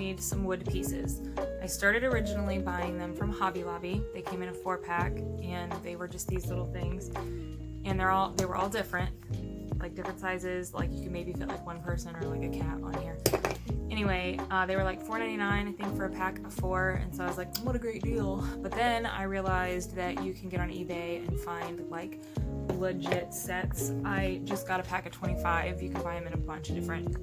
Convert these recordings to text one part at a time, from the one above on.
need some wood pieces. I started originally buying them from Hobby Lobby. They came in a 4-pack, and they were just these little things, and they were all different, like different sizes. Like you could maybe fit like one person or like a cat on here. Anyway, they were like $4.99, I think, for a pack of 4, and so I was like, what a great deal. But then I realized that you can get on eBay and find like legit sets. I just got a pack of 25. You can buy them in a bunch of different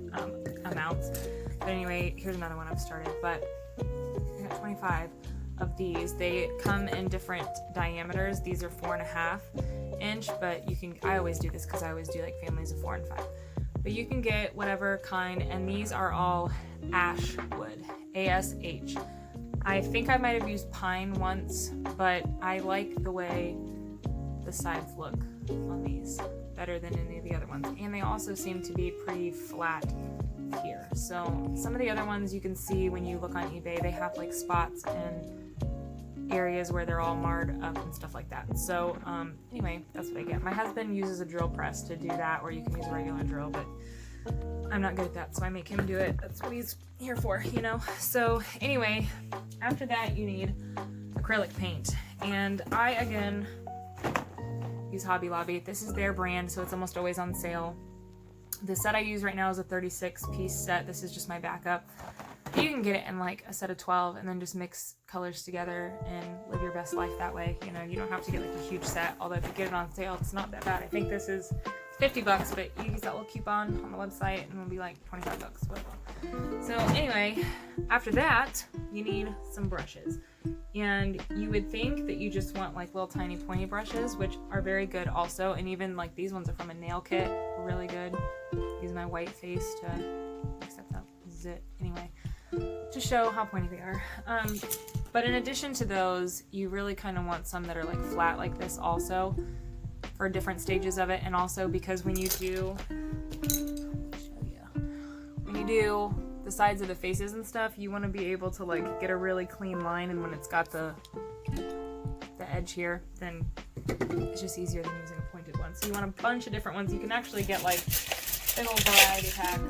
amounts. But anyway, here's another one I've started, but I got 25 of these. They come in different diameters. These are 4.5 inch, but I always do this because I always do like families of 4 and 5. But you can get whatever kind, and these are all ash wood, ASH. I think I might have used pine once, but I like the way the sides look on these better than any of the other ones. And they also seem to be pretty flat here. So some of the other ones you can see when you look on eBay, they have like spots and areas where they're all marred up and stuff like that. So anyway, that's what I get. My husband uses a drill press to do that, or you can use a regular drill, but I'm not good at that, so I make him do it. That's what he's here for, you know? So anyway, after that you need acrylic paint. And I, again, use Hobby Lobby. This is their brand, so it's almost always on sale. The set I use right now is a 36-piece set. This is just my backup. You can get it in like a set of 12 and then just mix colors together and live your best life that way. You know, you don't have to get like a huge set, although if you get it on sale, it's not that bad. I think this is $50, but you use that little coupon on the website and it'll be like $25, whatever. So anyway, after that, you need some brushes. And you would think that you just want like little tiny pointy brushes, which are very good also. And even like these ones are from a nail kit, really good. Use my white face to, except that is it anyway, to show how pointy they are. But in addition to those, you really kind of want some that are like flat like this also for different stages of it. And also because when you do the sides of the faces and stuff, you want to be able to like get a really clean line, and when it's got the edge here, then it's just easier than using a pointed one. So you want a bunch of different ones. You can actually get like big old variety pack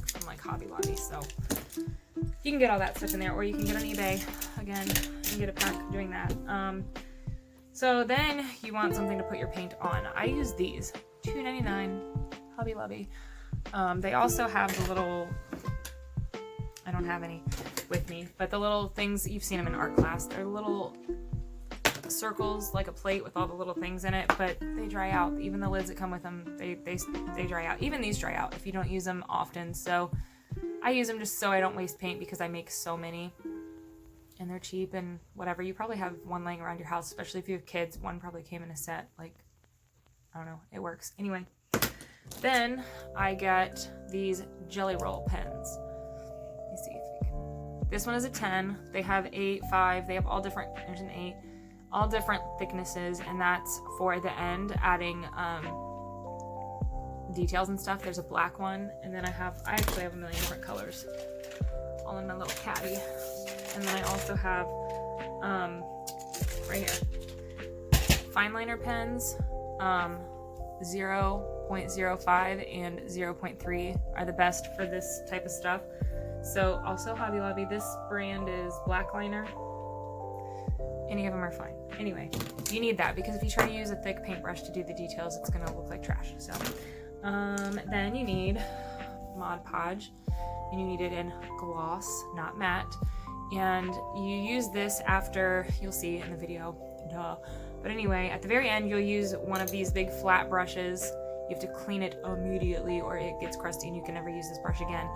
from like Hobby Lobby. So you can get all that stuff in there, or you can get on eBay again and get a pack doing that. So then you want something to put your paint on. I use these, $2.99, Hobby Lobby. They also have the little, I don't have any with me, but the little things, you've seen them in art class. They're little circles, like a plate with all the little things in it, but they dry out. Even the lids that come with them, they dry out. Even these dry out if you don't use them often. So I use them just so I don't waste paint, because I make so many and they're cheap and whatever. You probably have one laying around your house, especially if you have kids. One probably came in a set. Like, I don't know, it works. Anyway, then I get these jelly roll pens. Let me see if we can. This one is a 10. They have 8, 5. They have all different. There's an 8. All different thicknesses, and that's for the end, adding details and stuff. There's a black one, and then I actually have a million different colors all in my little caddy. And then I also have right here fine liner pens. 0.05 and 0.3 are the best for this type of stuff. So also Hobby Lobby, this brand is black liner. Any of them are fine. Anyway, you need that, because if you try to use a thick paintbrush to do the details, it's gonna look like trash. So then you need Mod Podge, and you need it in gloss, not matte. And you use this after, you'll see in the video, duh. But anyway, at the very end, you'll use one of these big flat brushes. You have to clean it immediately or it gets crusty and you can never use this brush again.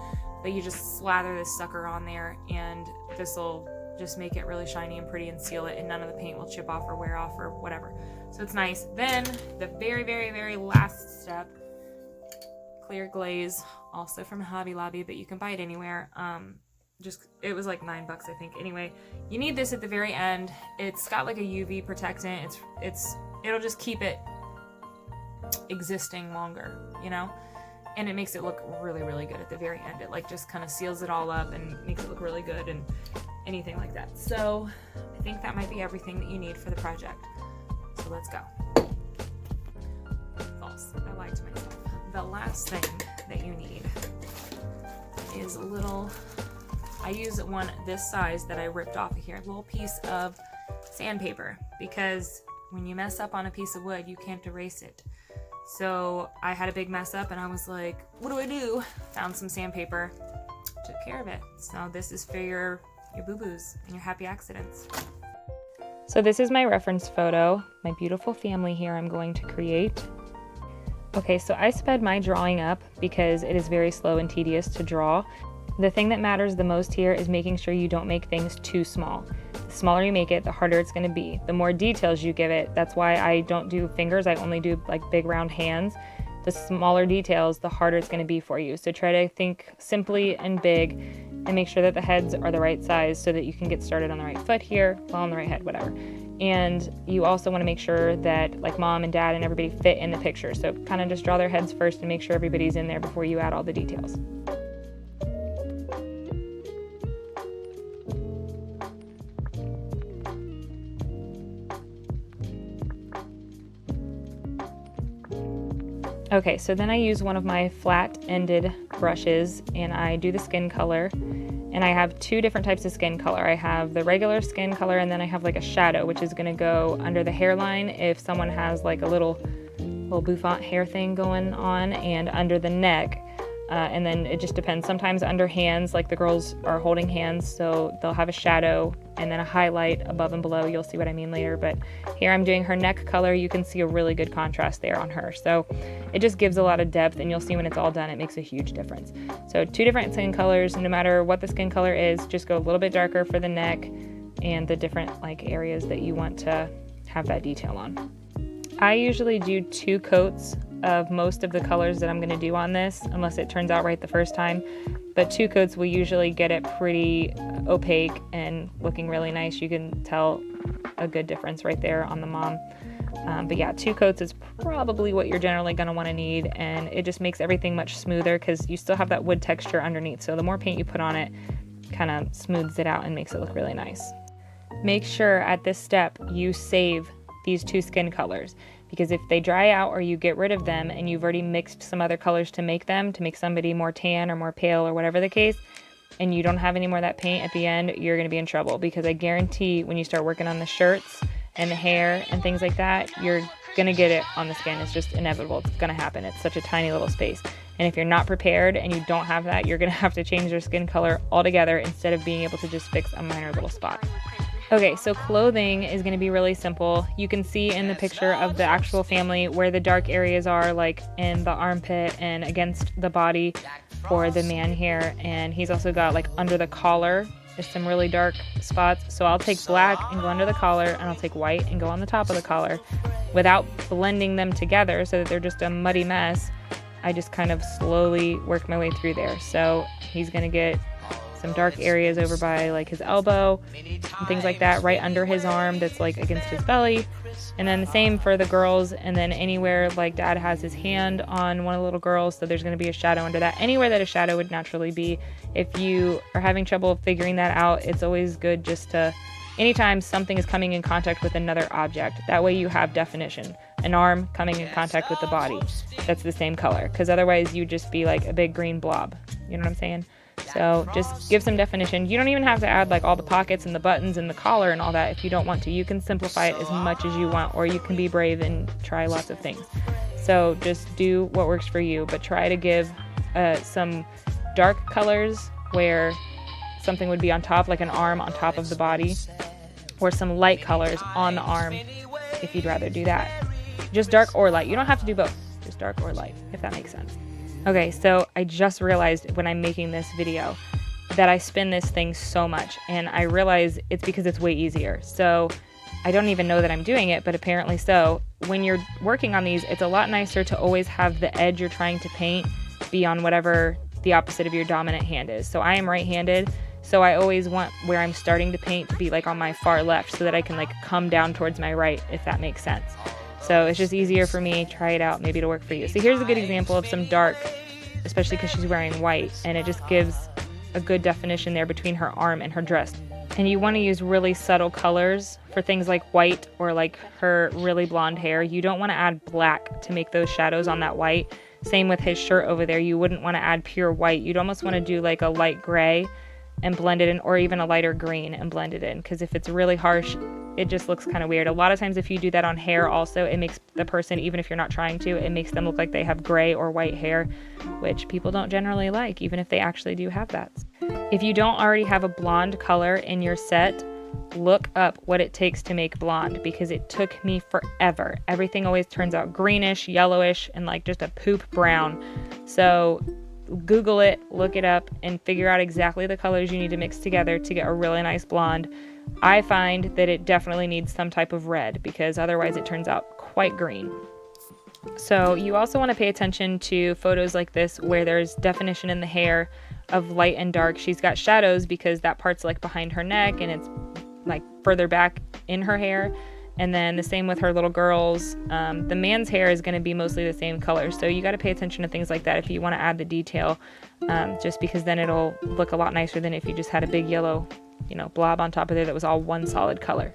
But you just slather this sucker on there, and this will just make it really shiny and pretty and seal it, and none of the paint will chip off or wear off or whatever. So it's nice. Then the very, very, very last step, clear glaze, also from Hobby Lobby, but you can buy it anywhere. It was like $9, I think. Anyway, you need this at the very end. It's got like a UV protectant. It'll just keep it existing longer, you know? And it makes it look really, really good at the very end. It like just kind of seals it all up and makes it look really good and anything like that. So I think that might be everything that you need for the project. So let's go. False. I lied to myself. The last thing that you need is a little, I use one this size that I ripped off of here, a little piece of sandpaper, because when you mess up on a piece of wood, you can't erase it. So I had a big mess up and I was like, what do I do? Found some sandpaper, took care of it. So this is for your boo-boos and your happy accidents. So this is my reference photo, my beautiful family here I'm going to create. Okay, so I sped my drawing up because it is very slow and tedious to draw. The thing that matters the most here is making sure you don't make things too small. The smaller you make it, the harder it's going to be. The more details you give it, that's why I don't do fingers, I only do like big round hands. The smaller details, the harder it's going to be for you. So try to think simply and big and make sure that the heads are the right size so that you can get started on the right foot here, well, on the right head, whatever. And you also want to make sure that like mom and dad and everybody fit in the picture. So kind of just draw their heads first and make sure everybody's in there before you add all the details. Okay, so then I use one of my flat-ended brushes and I do the skin color. And I have two different types of skin color. I have the regular skin color and then I have like a shadow, which is gonna go under the hairline if someone has like a little bouffant hair thing going on, and under the neck. And then it just depends. Sometimes under hands, like the girls are holding hands, so they'll have a shadow and then a highlight above and below. You'll see what I mean later, but here I'm doing her neck color. You can see a really good contrast there on her. So it just gives a lot of depth, and you'll see when it's all done, it makes a huge difference. So two different skin colors, no matter what the skin color is, just go a little bit darker for the neck and the different like areas that you want to have that detail on. I usually do 2 coats of most of the colors that I'm going to do on this, unless it turns out right the first time. But 2 coats will usually get it pretty opaque and looking really nice. You can tell a good difference right there on the mom. But yeah, 2 coats is probably what you're generally going to want to need, and it just makes everything much smoother because you still have that wood texture underneath. So the more paint you put on it, kind of smooths it out and makes it look really nice. Make sure at this step you save these 2 skin colors, because if they dry out or you get rid of them and you've already mixed some other colors to make somebody more tan or more pale or whatever the case, and you don't have any more of that paint at the end, you're going to be in trouble, because I guarantee when you start working on the shirts and the hair and things like that, you're going to get it on the skin. It's just inevitable. It's going to happen. It's such a tiny little space. And if you're not prepared and you don't have that, you're going to have to change your skin color altogether instead of being able to just fix a minor little spot. Okay, so clothing is going to be really simple. You can see in the picture of the actual family where the dark areas are, like in the armpit and against the body for the man here. And he's also got like under the collar is some really dark spots. So I'll take black and go under the collar, and I'll take white and go on the top of the collar without blending them together so that they're just a muddy mess. I just kind of slowly work my way through there. So he's going to get some dark areas over by like his elbow and things like that, right under his arm that's like against his belly. And then the same for the girls, and then anywhere like dad has his hand on one of the little girls, so there's going to be a shadow under that. Anywhere that a shadow would naturally be. If you are having trouble figuring that out, it's always good just to, anytime something is coming in contact with another object, that way you have definition. An arm coming in contact with the body, that's the same color, because otherwise you'd just be like a big green blob. You know what I'm saying? So just give some definition. You don't even have to add like all the pockets and the buttons and the collar and all that if you don't want to. You can simplify it as much as you want, or you can be brave and try lots of things. So just do what works for you, but try to give some dark colors where something would be on top, like an arm on top of the body, or some light colors on the arm if you'd rather do that. Just dark or light. You don't have to do both. Just dark or light, if that makes sense. Okay, so I just realized when I'm making this video that I spin this thing so much, and I realize it's because it's way easier. So I don't even know that I'm doing it, but apparently so. When you're working on these, it's a lot nicer to always have the edge you're trying to paint be on whatever the opposite of your dominant hand is. So I am right-handed, so I always want where I'm starting to paint to be like on my far left so that I can like come down towards my right, if that makes sense. So it's just easier for me. Try it out. Maybe it'll work for you. So here's a good example of some dark, especially because she's wearing white, and it just gives a good definition there between her arm and her dress. And you want to use really subtle colors for things like white or like her really blonde hair. You don't want to add black to make those shadows on that white. Same with his shirt over there. You wouldn't want to add pure white. You'd almost want to do like a light gray and blend it in, or even a lighter green and blend it in, because if it's really harsh, it just looks kind of weird. A lot of times if you do that on hair also, it makes the person, even if you're not trying to, it makes them look like they have gray or white hair, which people don't generally like, even if they actually do have that. If you don't already have a blonde color in your set, look up what it takes to make blonde, because it took me forever. Everything always turns out greenish, yellowish, and like just a poop brown. So Google it, look it up, and figure out exactly the colors you need to mix together to get a really nice blonde. I find that it definitely needs some type of red, because otherwise it turns out quite green. So you also want to pay attention to photos like this where there's definition in the hair of light and dark. She's got shadows because that part's like behind her neck and it's like further back in her hair. And then the same with her little girls. The man's hair is going to be mostly the same color. So you got to pay attention to things like that if you want to add the detail, just because then it'll look a lot nicer than if you just had a big yellow, blob on top of there that was all one solid color.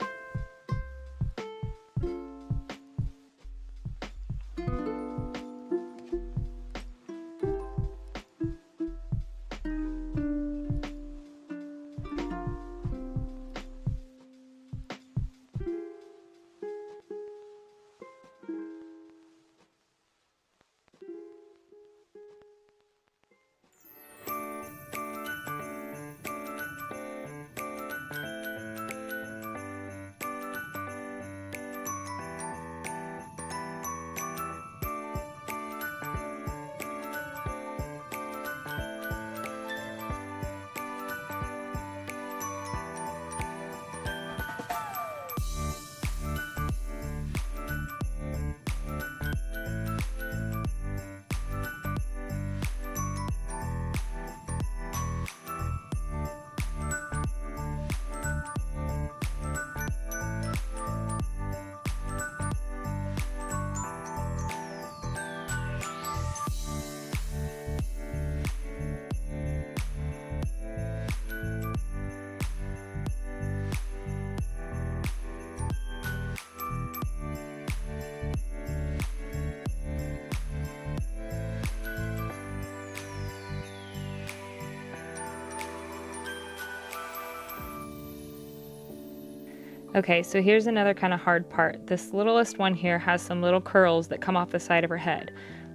Okay, so here's another kind of hard part. This littlest one here has some little curls that come off the side of her head.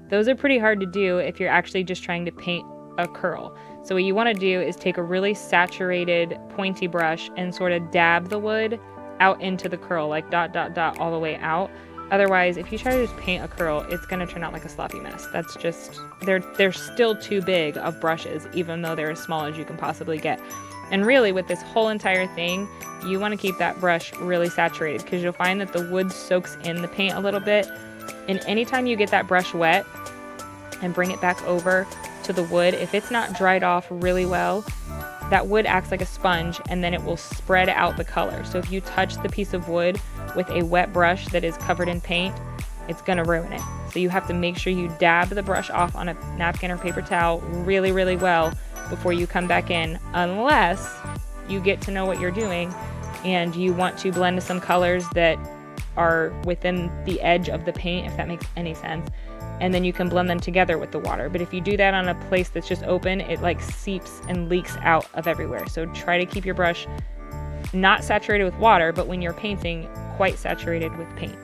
Those are pretty hard to do if you're actually just trying to paint a curl. So what you want to do is take a really saturated pointy brush and sort of dab the wood out into the curl, like dot, dot, dot all the way out. Otherwise, if you try to just paint a curl, it's going to turn out like a sloppy mess. That's just, they're still too big of brushes, even though they're as small as you can possibly get. And really, with this whole entire thing, you want to keep that brush really saturated, because you'll find that the wood soaks in the paint a little bit. And anytime you get that brush wet and bring it back over to the wood, if it's not dried off really well, that wood acts like a sponge and then it will spread out the color. So if you touch the piece of wood with a wet brush that is covered in paint, it's going to ruin it. So you have to make sure you dab the brush off on a napkin or paper towel really, really well before you come back in, unless you get to know what you're doing and you want to blend some colors that are within the edge of the paint, if that makes any sense, and then you can blend them together with the water. But if you do that on a place that's just open, it like seeps and leaks out of everywhere. So try to keep your brush not saturated with water, but when you're painting, quite saturated with paint.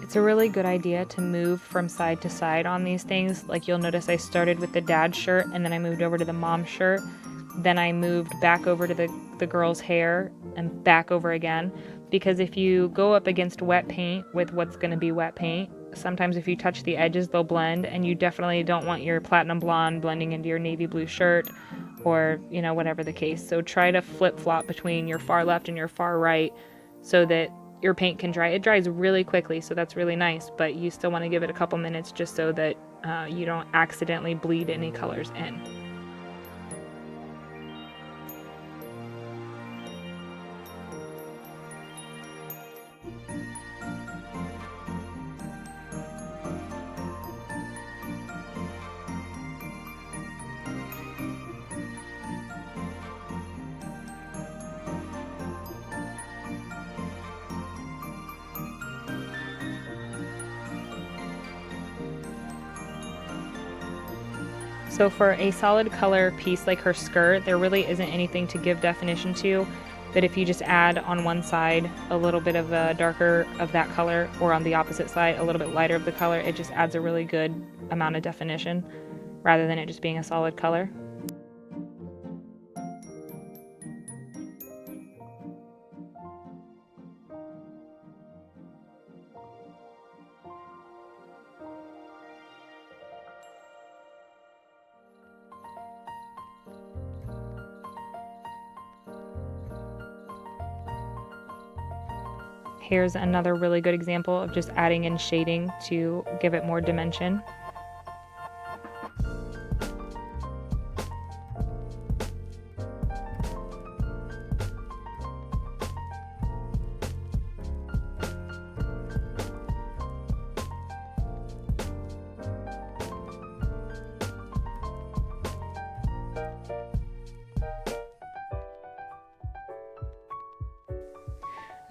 It's a really good idea to move from side to side on these things. Like you'll notice I started with the dad's shirt and then I moved over to the mom's shirt. Then I moved back over to the girl's hair and back over again. Because if you go up against wet paint with what's going to be wet paint, sometimes if you touch the edges, they'll blend, and you definitely don't want your platinum blonde blending into your navy blue shirt or, whatever the case. So try to flip-flop between your far left and your far right so that your paint can dry. It dries really quickly, so that's really nice, but you still want to give it a couple minutes just so that you don't accidentally bleed any colors in. So for a solid color piece like her skirt, there really isn't anything to give definition to, but if you just add on one side a little bit of a darker of that color, or on the opposite side a little bit lighter of the color, it just adds a really good amount of definition rather than it just being a solid color. Here's another really good example of just adding in shading to give it more dimension.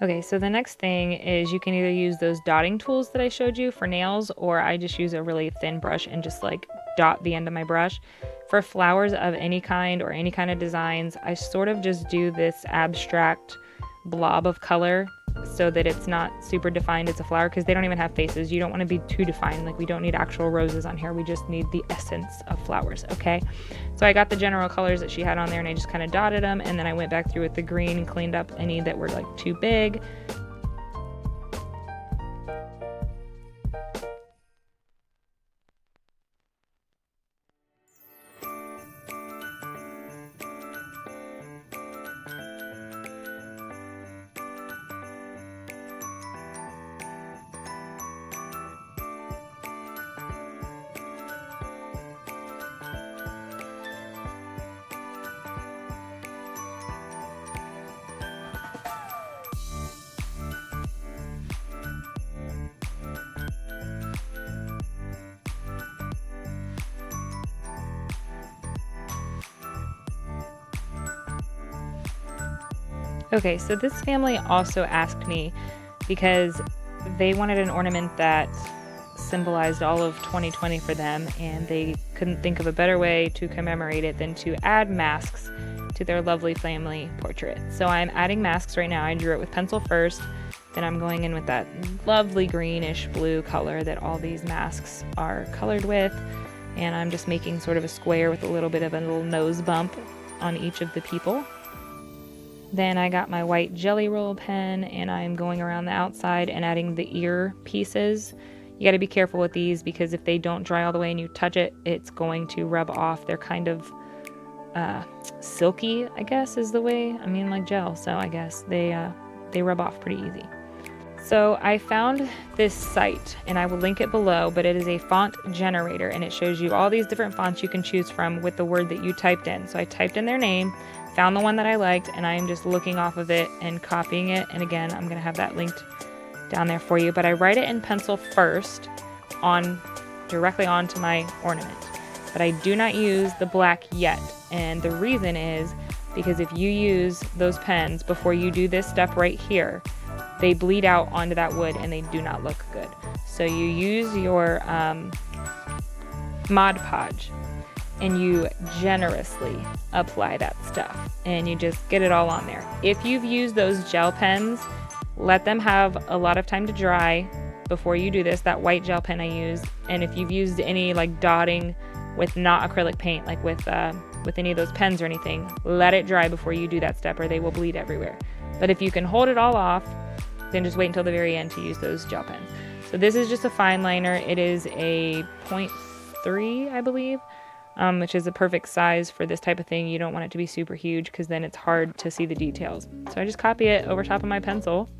Okay, so the next thing is you can either use those dotting tools that I showed you for nails, or I just use a really thin brush and just like dot the end of my brush. For flowers of any kind or any kind of designs, I sort of just do this abstract blob of color so that it's not super defined it's a flower, because they don't even have faces. You don't want to be too defined. Like, we don't need actual roses on here. We just need the essence of flowers, okay? So I got the general colors that she had on there and I just kind of dotted them, and then I went back through with the green and cleaned up any that were like too big. Okay, so this family also asked me, because they wanted an ornament that symbolized all of 2020 for them, and they couldn't think of a better way to commemorate it than to add masks to their lovely family portrait. So I'm adding masks right now. I drew it with pencil first, then I'm going in with that lovely greenish blue color that all these masks are colored with, and I'm just making sort of a square with a little bit of a little nose bump on each of the people. Then I got my white jelly roll pen and I'm going around the outside and adding the ear pieces. You got to be careful with these, because if they don't dry all the way and you touch it, it's going to rub off. They're kind of silky, I guess is the way. I mean, like gel, so I guess they rub off pretty easy. So I found this site, and I will link it below, but it is a font generator, and it shows you all these different fonts you can choose from with the word that you typed in. So I typed in their name, found the one that I liked, and I am just looking off of it and copying it. And again, I'm going to have that linked down there for you, but I write it in pencil first directly onto my ornament. But I do not use the black yet, and the reason is because if you use those pens before you do this step right here, they bleed out onto that wood and they do not look good. So you use your Mod Podge and you generously apply that stuff and you just get it all on there. If you've used those gel pens, let them have a lot of time to dry before you do this. That white gel pen I used, and if you've used any like dotting with not acrylic paint, like with any of those pens or anything, let it dry before you do that step or they will bleed everywhere. But if you can hold it all off, then just wait until the very end to use those gel pens. So this is just a fine liner. It is a 0.3, I believe, which is a perfect size for this type of thing. You don't want it to be super huge because then it's hard to see the details. So I just copy it over top of my pencil.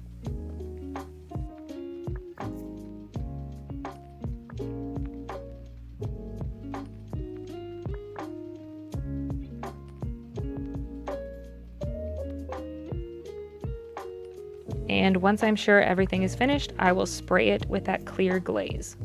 And once I'm sure everything is finished, I will spray it with that clear glaze.